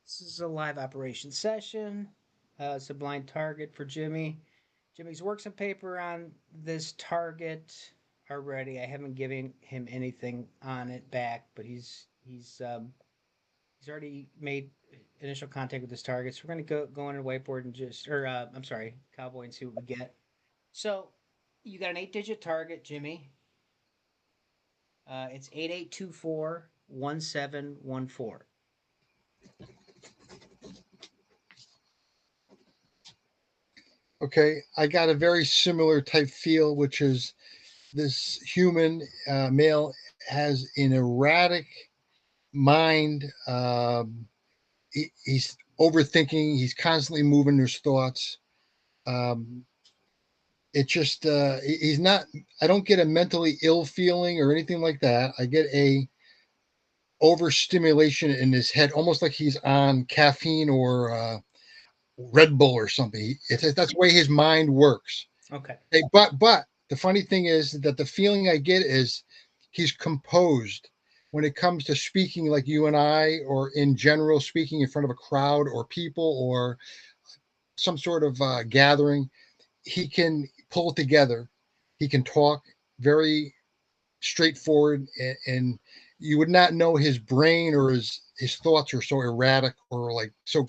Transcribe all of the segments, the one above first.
This is a live operation session. It's a blind target for Jimmy. Jimmy's worked some paper on this target already. I haven't given him anything on it back, but he's already made initial contact with this target. So we're gonna go on a whiteboard and just or I'm sorry, cowboy, and see what we get. So you got an 8-digit target, Jimmy. It's 88241714. Okay, I got a very similar type feel, which is this human male has an erratic mind. He's overthinking. He's constantly moving his thoughts. Um, it just he's not. I don't get a mentally ill feeling or anything like that. I get a overstimulation in his head, almost like he's on caffeine or Red Bull or something. That's the way his mind works. Okay. Hey, but the funny thing is that the feeling I get is he's composed when it comes to speaking like you and I, or in general speaking in front of a crowd or people or some sort of gathering. He can pull it together. He can talk very straightforward, and you would not know his brain or his thoughts are so erratic or like so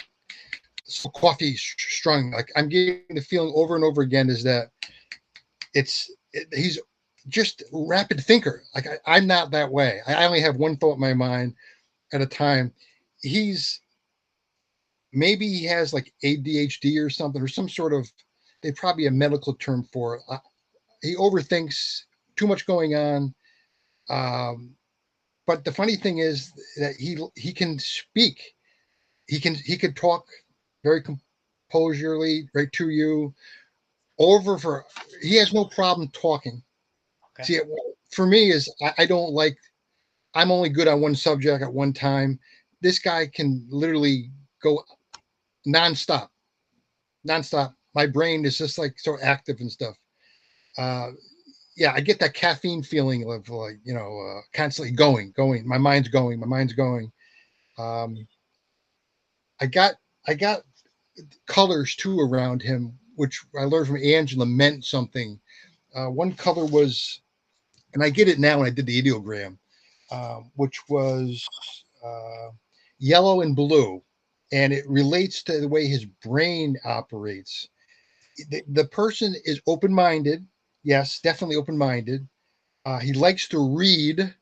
coffee strung. Like I'm getting the feeling over and over again is that he's just rapid thinker. Like I'm not that way. I only have one thought in my mind at a time. He's maybe he has like ADHD or something or some sort of. They probably a medical term for it. He overthinks, too much going on. Um, but the funny thing is that he can speak. He could talk very composurely right to you over for. He has no problem talking. Okay. See, for me is I don't like. I'm only good on one subject at one time. This guy can literally go nonstop, nonstop. My brain is just like so active and stuff. Uh, yeah, I get that caffeine feeling of like constantly going. My mind's going. My mind's going. Um, I got I got colors too around him, which I learned from Angela meant something. One color was, and I get it now when I did the ideogram, which was yellow and blue, and it relates to the way his brain operates. The person is open minded. Yes, definitely open minded. He likes to read.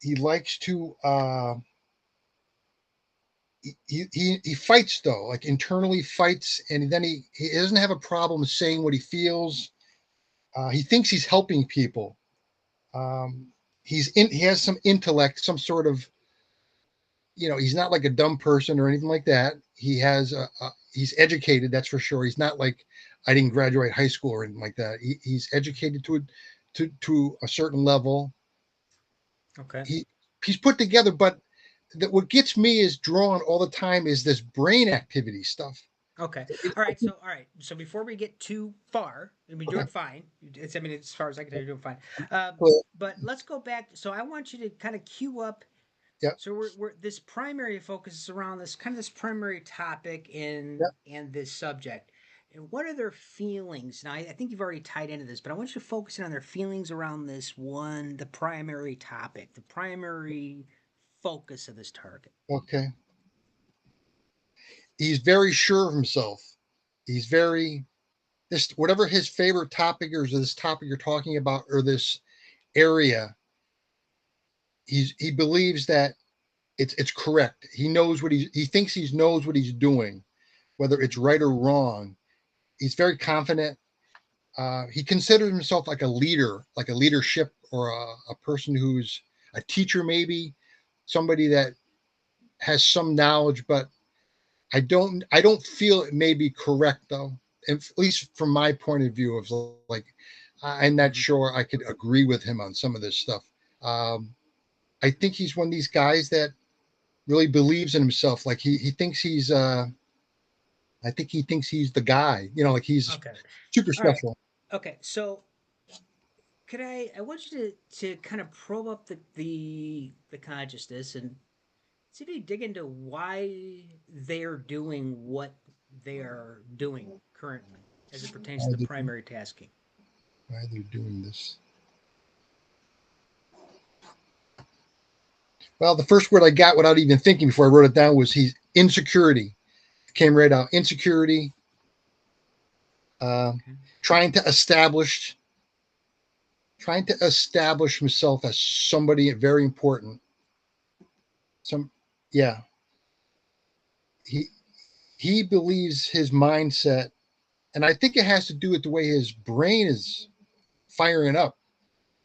He likes to. He fights though, like internally fights, and then he doesn't have a problem saying what he feels. He thinks he's helping people. Um, he has some intellect, some sort of he's not like a dumb person or anything like that. He's educated, that's for sure. He's not like I didn't graduate high school or anything like that. He's educated to a certain level. Okay. He he's put together, but what gets me is drawn all the time is this brain activity stuff. Okay. It, All right. So, all right. So before we get too far, and we're okay, doing fine. I mean, as far as I can tell, you're doing fine. well, But let's go back. So I want you to kind of cue up. yeah, So we're this primary focus is around this kind of this primary topic yeah, and this subject. And what are their feelings? Now, I think you've already tied into this, but I want you to focus in on their feelings around this one, the primary topic, the primary focus of this target. okay. He's very sure of himself. He's very this whatever his favorite topic is, or this topic you're talking about, or this area. He believes that it's correct. He knows he thinks he knows what he's doing, whether it's right or wrong. He's very confident. He considers himself like a leader, like a leadership or a person who's a teacher, maybe somebody that has some knowledge. But I don't feel it may be correct though, at least from my point of view. Of like, I'm not Mhm. sure I could agree with him on some of this stuff. Um, I think he's one of these guys that really believes in himself. Like he thinks he's I think he thinks he's the guy. Like he's Okay. super All right. special. Okay. So could I want you to kind of probe up the consciousness and see if you dig into why they're doing what they are doing currently as it pertains to the primary tasking. Why they're doing this. Well, the first word I got without even thinking before I wrote it down was he's insecurity. Came right out. Insecurity. Okay. Trying to establish himself as somebody very important. Yeah. He believes his mindset, and I think it has to do with the way his brain is firing up.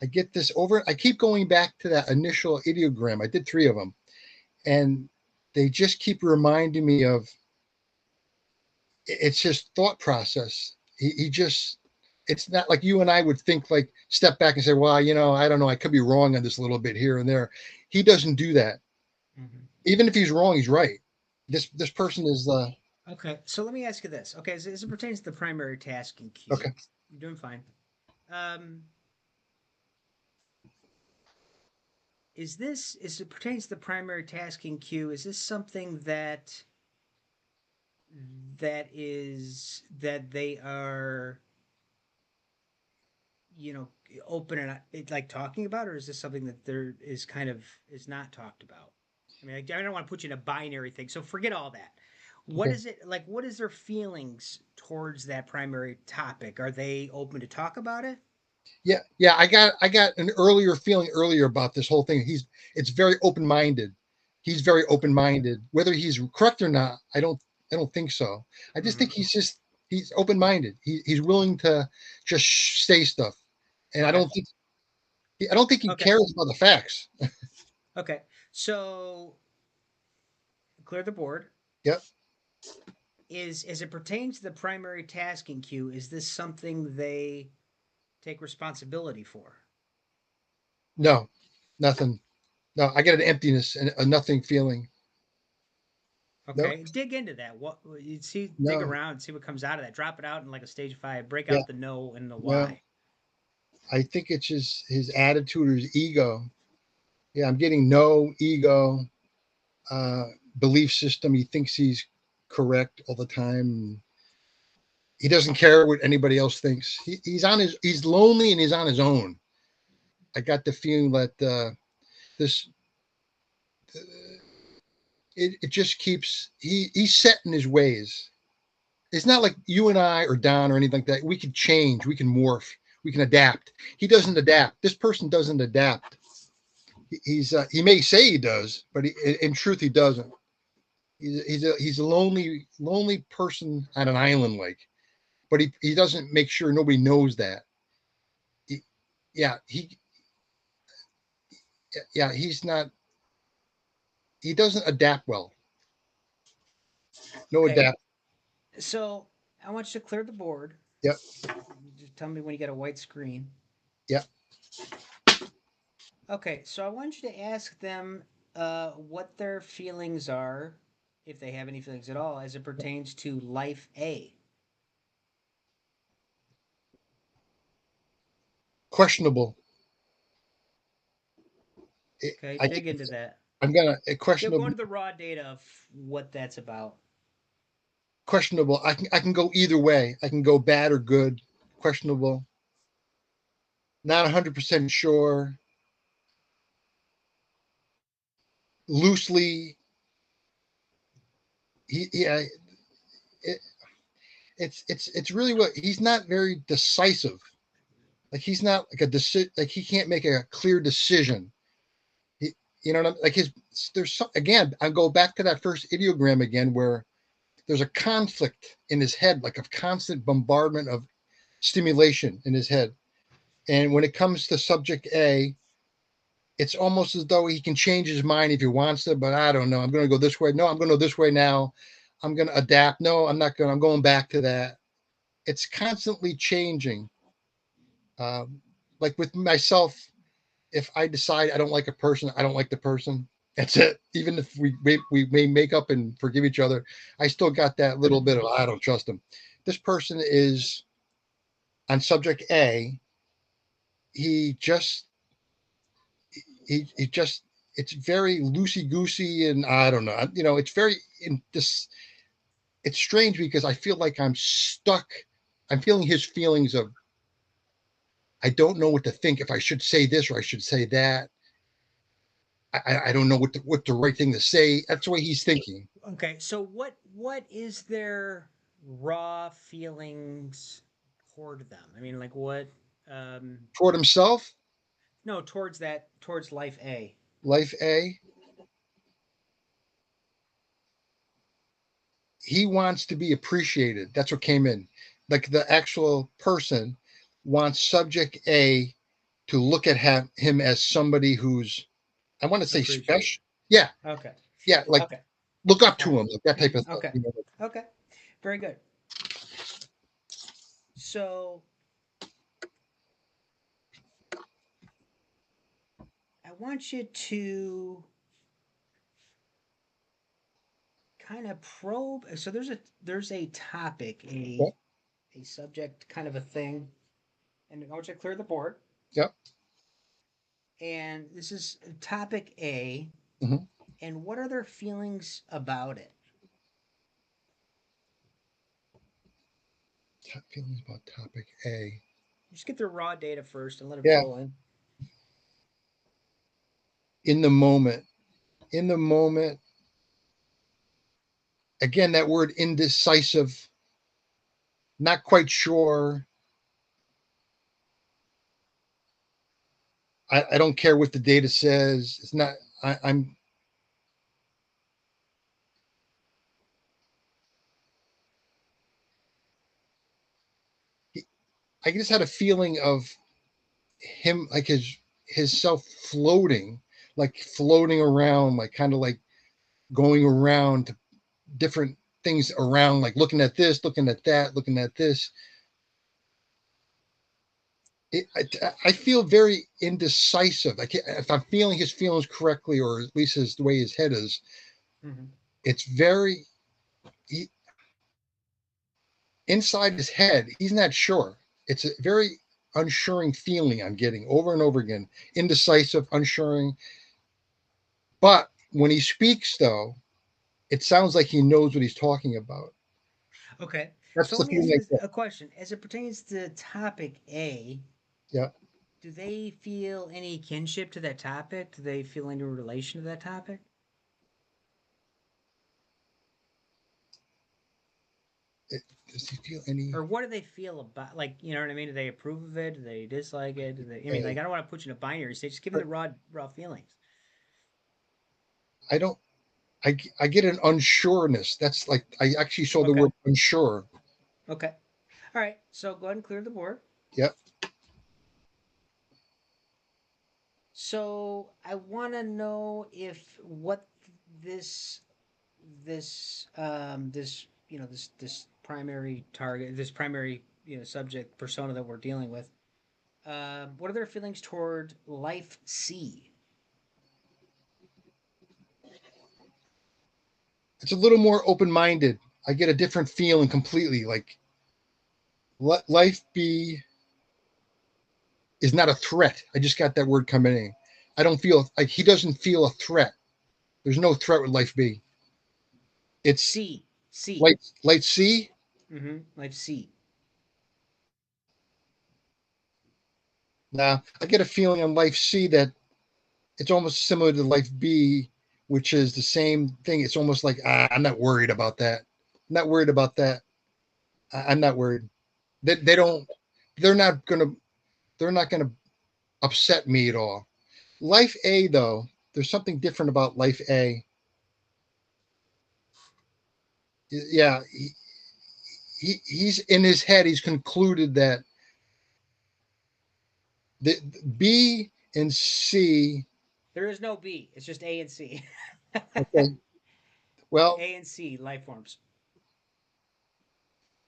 I get this over. I keep going back to that initial ideogram. I did 3 of them, and they just keep reminding me of it's his thought process. He just, it's not like you and I would think, like step back and say, well, I don't know, I could be wrong on this a little bit here and there. He doesn't do that. Mm-hmm. Even if he's wrong, he's right. This person is Okay, so let me ask you this. Okay, as it pertains to the primary tasking queue, okay. you're doing fine. Um, as it pertains to the primary tasking queue, is this something that they are, you know, open and like talking about, or is this something that there is kind of is not talked about? I mean, I don't want to put you in a binary thing, so forget all that. What Okay. is it like? What is their feelings towards that primary topic? Are they open to talk about it? Yeah. I got an earlier feeling earlier about this whole thing. It's very open minded. He's very open minded. Whether he's correct or not, I don't think so. I just Mm-hmm. think he's open minded. He's willing to just say stuff, and Okay. I don't think he Okay. cares about the facts. Okay. So clear the board. Yep. Is as it pertains to the primary tasking queue, is this something they take responsibility for? No, nothing. No, I get an emptiness and a nothing feeling. No, Okay, dig into that. What you see, dig no. around, see what comes out of that. Drop it out in like a stage 5. Break Yeah, out the no and the no. why. I think it's just his attitude or his ego. Yeah, I'm getting no ego, uh, belief system. He thinks he's correct all the time. He doesn't care what anybody else thinks. He's lonely and he's on his own. I got the feeling that this it just keeps he's set in his ways. It's not like you and I or Don or anything like that. We can change, we can morph, we can adapt. He doesn't adapt. This person doesn't adapt. He may say he does, but in truth he doesn't. He's a lonely person on an island, like, but he doesn't make sure nobody knows that. He, yeah, he's not. He doesn't adapt well. No Okay, adapt. so I want you to clear the board. Yep. Just tell me when you get a white screen. Yep. Okay, so I want you to ask them what their feelings are, if they have any feelings at all, as it pertains to life A. Questionable. Okay, I dig think into that. I'm gonna Go questionable. into the raw data of what that's about. Questionable. I can go either way. I can go bad or good. Questionable. Not 100% sure. Loosely. Yeah. It, it's really what he's not very decisive. Like he's not like like he can't make a clear decision. He, what I mean? Like there's some, again, I go back to that first ideogram again where there's a conflict in his head, like a constant bombardment of stimulation in his head. And when it comes to subject A, it's almost as though he can change his mind if he wants to, but I don't know. I'm going to go this way. No, I'm going to go this way now. I'm going to adapt. No, I'm not going. I'm going back to that. It's constantly changing. Like with myself, if I decide I don't like a person, I don't like the person. That's it. Even if we may make up and forgive each other, I still got that little bit of I don't trust him. This person is on subject A. He just he just it's very loosey goosey, and I don't know. You know, it's very in this. It's strange because I feel like I'm stuck. I'm feeling his feelings of I don't know what to think, if I should say this or I should say that. I don't know what the right thing to say. That's the way he's thinking. Okay, so what is their raw feelings toward them? I mean, like what? Um, Toward himself, no, towards life A. life A, he wants to be appreciated. That's what came in. Like the actual person wants subject A to look at him as somebody who's, I want to say Appreciate. special. Yeah, Okay. yeah, like Okay. look up All to him, like that type of right. thing. Okay. You know? Okay. Very good. So I want you to kind of probe. So there's a topic, Yep, a subject, kind of a thing, and I want you to clear the board. yep. And this is topic A. Mm-hmm. And what are their feelings about it? Feelings about topic A. Just get their raw data first and let it Yeah, flow in. in the moment. In the moment. Again, that word indecisive, not quite sure. I don't care what the data says. It's not, I'm, I just had a feeling of him, like his self floating, like floating around, like kind of like going around to different things around, like looking at this, looking at that, looking at this. I feel very indecisive. If I'm feeling his feelings correctly, or at least the way his head is, Mm-hmm. it's very he, inside his head. He's not sure. It's a very unsuring feeling I'm getting over and over again. Indecisive, unsuring. But when he speaks, though, it sounds like he knows what he's talking about. Okay. That's So the let me ask feeling I you get. a question. As it pertains to topic A, Yeah. do they feel any kinship to that topic? Do they feel any relation to that topic? Does he feel any? Or what do they feel about, like, you know what I mean? Do they approve of it? Do they dislike it? I mean, like, I don't want to put you in a binary state. Just give me the raw feelings. I don't. I get an unsureness. That's like I actually saw the Okay. word unsure. Okay. All right. So go ahead and clear the board. Yep. So I want to know if what this this this primary target, this primary subject persona that we're dealing with, what are their feelings toward life C? It's a little more open minded. I get a different feeling completely. Like let life be is not a threat. I just got that word coming in. I don't feel like he doesn't feel a threat. There's no threat with life B. It's C. light C. Mm-hmm. Life C. Now I get a feeling on life C that it's almost similar to life B, which is the same thing. It's almost like I'm not worried about that. I'm not worried about that. I'm not worried. They don't. They're not gonna. They're not gonna upset me at all. Life A though, there's something different about life A. Yeah, he's in his head. He's concluded that the B and C. There is no B. It's just A and C. Okay. Well, A and C life forms.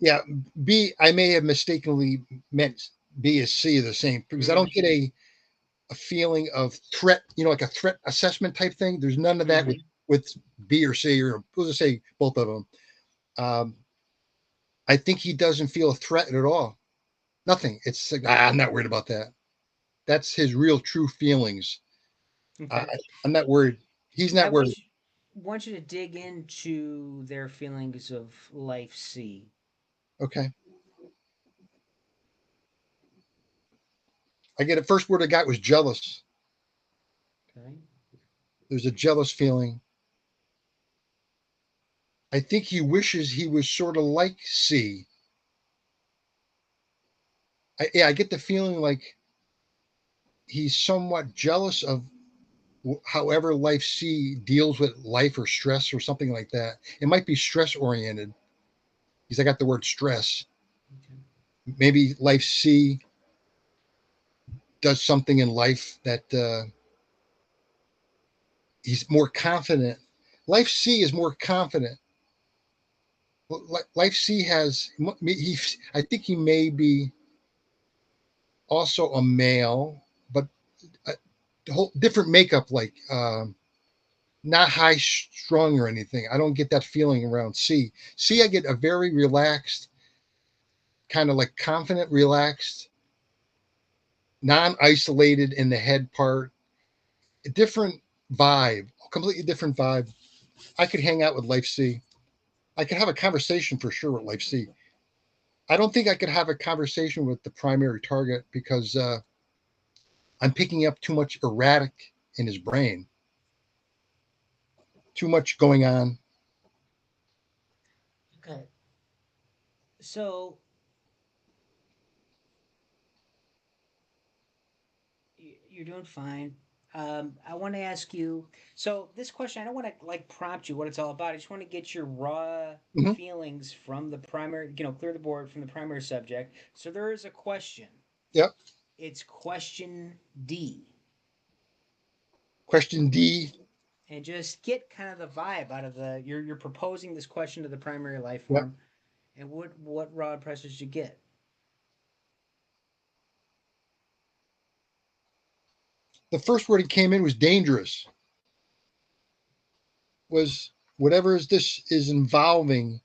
yeah, B. I may have mistakenly meant B is C the same because I don't Mm-hmm. get a feeling of threat. You know, like a threat assessment type thing. There's none of that Mm-hmm. with B or C, or we'll just say both of them. Um, I think he doesn't feel a threat at all. Nothing. It's like I'm not worried about that. That's his real true feelings. I, Okay. I'm not worried. He's I not worried. want you to dig into their feelings of life C. Okay. I get it. First word I got was jealous. Okay. There's a jealous feeling. I think he wishes he was sort of like C. Yeah, I get the feeling like he's somewhat jealous of however life C deals with life or stress or something like that. It might be stress oriented because I got the word stress. Okay. Maybe life C does something in life that he's more confident. Life C is more confident. Life C has, I think he may be also a male, but a whole different makeup, like not high strung or anything. I don't get that feeling around C. C, I get a very relaxed, kind of like confident, relaxed, non isolated in the head part, a different vibe, completely different vibe. I could hang out with Life C. I could have a conversation for sure with Life C. I don't think I could have a conversation with the primary target because I'm picking up too much erratic in his brain, too much going on. Okay. So you're doing fine. I want to ask you. So this question, I don't want to like prompt you what it's all about. I just want to get your raw Mm-hmm. feelings from the primary. Clear the board from the primary subject. So there is a question. Yep. It's question D, Question D. and just get kind of the vibe out of the. You're proposing this question to the primary life Yep. form, and what raw impressions you get. The first word he came in was dangerous. Was whatever is this is involving.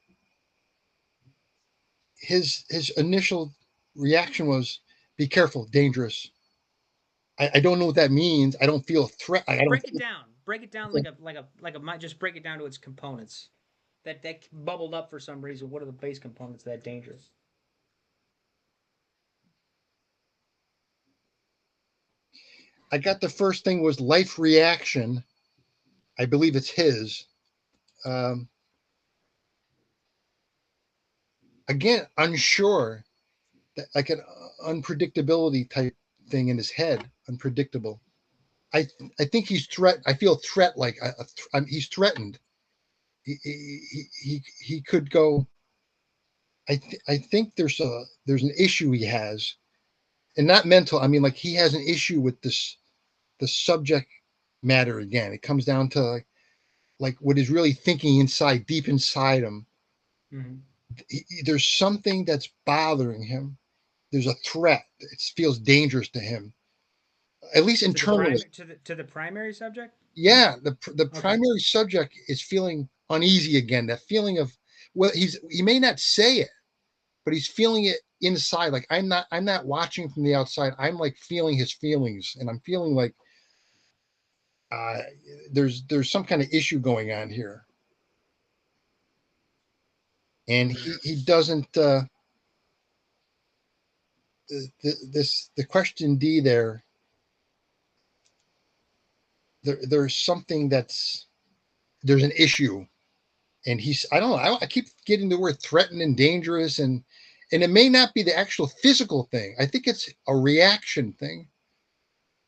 His initial reaction was, "Be careful, dangerous." I don't know what that means. I don't feel a threat. I don't. Break it down. Break it down Feel, just break it down to its components. That bubbled up for some reason. What are the base components of that dangerous? I got the first thing was life reaction. I believe it's his. Um, Again, unsure, like an unpredictability type thing in his head. Unpredictable. I I think he's threat. I feel threat like he's threatened. He could go. I think there's an issue he has, and not mental. I mean, like he has an issue with this the subject matter again. It comes down to like what is really thinking inside, deep inside him. Mm-hmm. There's something that's bothering him. There's a threat. It feels dangerous to him, at least To the internally. primary subject. Yeah, the Okay. primary subject is feeling uneasy again. That feeling of, well, he may not say it, but he's feeling it inside. Like I'm not watching from the outside. I'm like feeling his feelings, and I'm feeling like uh, there's some kind of issue going on here, and Mm-hmm. he doesn't. The question D there's something there's an issue, and he's I don't know. I keep getting the word threatened and dangerous, and it may not be the actual physical thing. I think it's a reaction thing.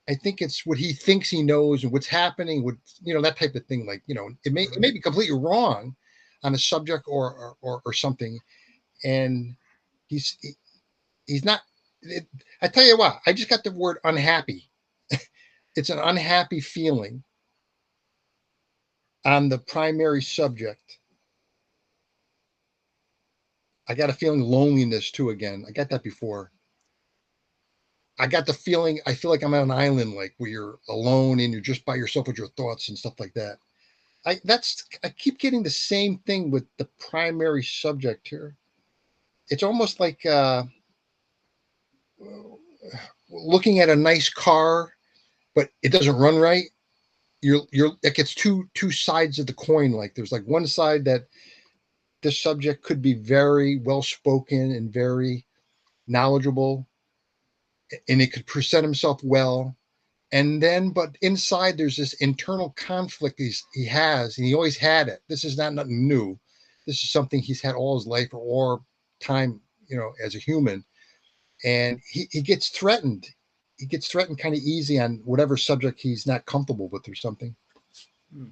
I think it's what he thinks he knows and what's happening, what that type of thing. Like it may be completely wrong on a subject or something, and he's he's not. It, I tell you what, I just got the word unhappy. It's an unhappy feeling on the primary subject. I got a feeling loneliness too again. I got that before. I got the feeling I feel like I'm on an island, like where you're alone and you're just by yourself with your thoughts and stuff like that. I keep getting the same thing with the primary subject here. It's almost like looking at a nice car, but it doesn't run right. it gets two sides of the coin. Like there's like one side that this subject could be very well spoken and very knowledgeable, and it could present himself well. And then, but inside there's this internal conflict he has, and he always had it. This is not nothing new. This is something he's had all his life or time, as a human. And he gets threatened. He gets threatened kind of easy on whatever subject he's not comfortable with or something. Hmm.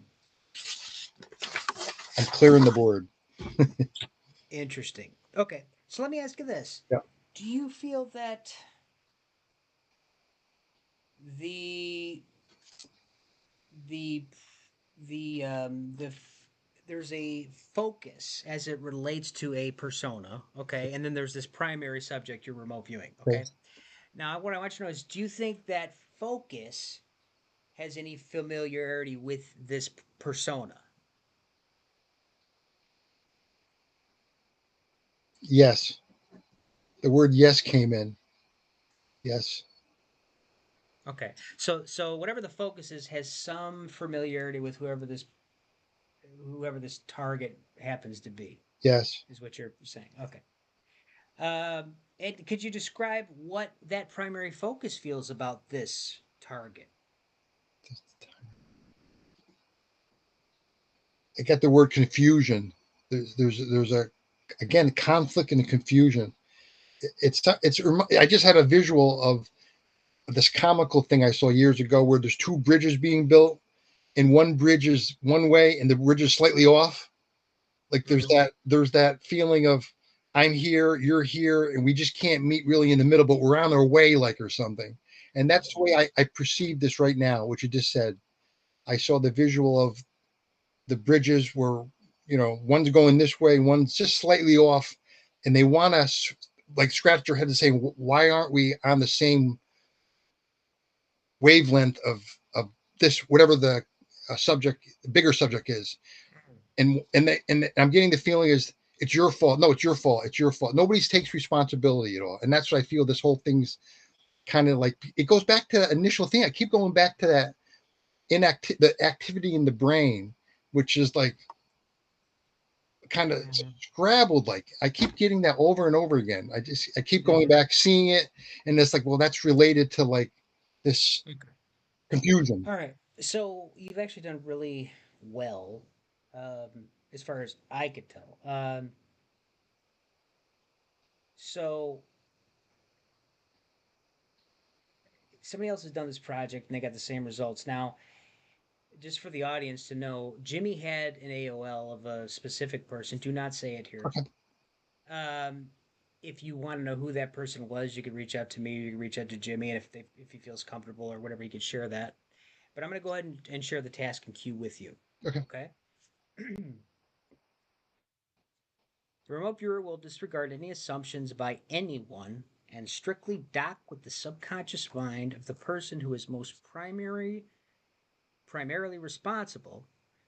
I'm clearing the board. Interesting. Okay, so let me ask you this: Yeah. do you feel that the the there's a focus as it relates to a persona, okay, and then there's this primary subject you're remote viewing, Okay. okay. Now, what I want you to know is, do you think that focus has any familiarity with this persona? Yes. The word yes came in. Yes. Okay, so whatever the focus is has some familiarity with whoever this target happens to be, Yes. is what you're saying. Okay. And could you describe what that primary focus feels about this target? I got the word confusion. There's a again conflict and confusion. It's I just had a visual of this comical thing I saw years ago where there's two bridges being built, and one bridge is one way and the bridge is slightly off. Like Mm-hmm. there's that feeling of I'm here, you're here, and we just can't meet really in the middle, but we're on our way, like, or something. And that's the way I perceive this right now, what you just said. I saw the visual of the bridges were, one's going this way, one's just slightly off, and they want us like scratch their head and say, why aren't we on the same wavelength of this, whatever the bigger subject is? And I'm getting the feeling is it's your fault. No, it's your fault. It's your fault. Nobody takes responsibility at all, and that's what I feel. This whole thing's kind of like it goes back to the initial thing. I keep going back to that the activity in the brain, which is like kind of Mm-hmm. scrabbled. Like I keep getting that over and over again. I keep going Mm-hmm. back, seeing it, and it's like, well, that's related to like this Okay. confusion. All right. So you've actually done really well, as far as I could tell. So somebody else has done this project and they got the same results. Now, just for the audience to know, Jimmy had an AOL of a specific person. Do not say it here. Okay. Um, if you want to know who that person was, you could reach out to me. You can reach out to Jimmy, and if he feels comfortable or whatever, he could share that. But I'm going to go ahead and share the task and queue with you. Okay. Okay. The remote viewer will disregard any assumptions by anyone and strictly dock with the subconscious mind of the person who is most primarily responsible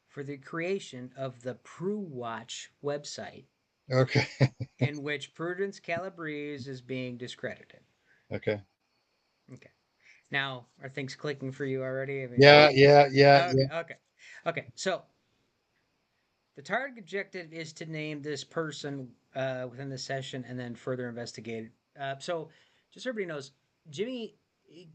for the creation of the Pruwatch website, Okay. in which Prudence Calabrese is being discredited. Okay. Okay. Now, are things clicking for you already? I mean, Yeah. Yeah. Yeah. okay, Yeah. okay. So the target objective is to name this person within the session and then further investigate. So just so everybody knows, Jimmy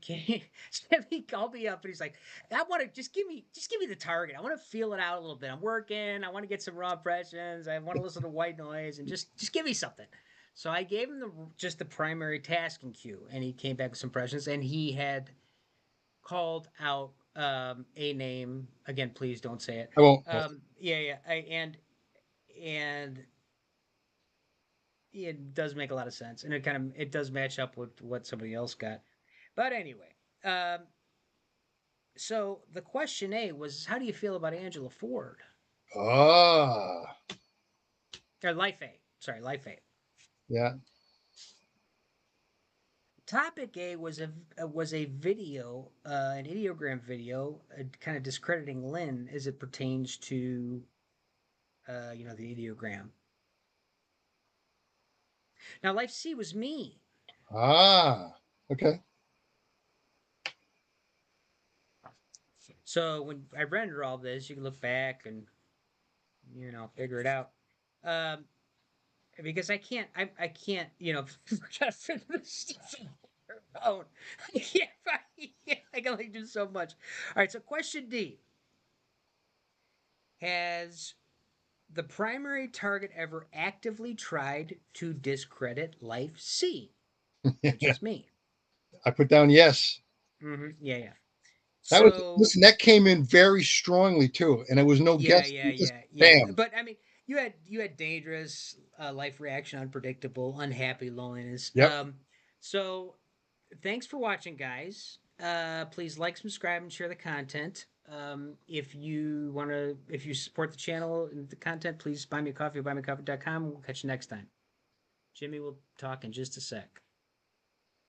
Jimmy called me up and he's like, I want to just give me the target. I want to feel it out a little bit. I'm working. I want to get some raw impressions. I want to listen to white noise and just give me something. So I gave him just the primary task and queue, and he came back with some impressions, and he had called out a name again. Please don't say it. I won't. Yeah, yeah, and it does make a lot of sense, and it does match up with what somebody else got. But anyway, so the question A was, how do you feel about Angela Ford? Ah. Or Life A. Sorry, Life A. Yeah. Topic A was a video, an ideogram video, kind of discrediting Lyn as it pertains to the ideogram. Now, Life C was me. Ah. Okay. So when I render all this, you can look back and figure it out. Um, because I can't just finish this stuff on your own. I can only do so much. All right, so question D: has the primary target ever actively tried to discredit Life C, which is me? I put down yes. Yeah, yeah. That was So listen. That came in very strongly too, and it was no yeah, guess. yeah, It just yeah, yeah. bam. But I mean, you had dangerous, life reaction, unpredictable, unhappy, loneliness. Yep. So thanks for watching, guys. Please like, subscribe, and share the content. If you support the channel and the content, please buy me a coffee at buymeacoffee.com. We'll catch you next time. Jimmy will talk in just a sec.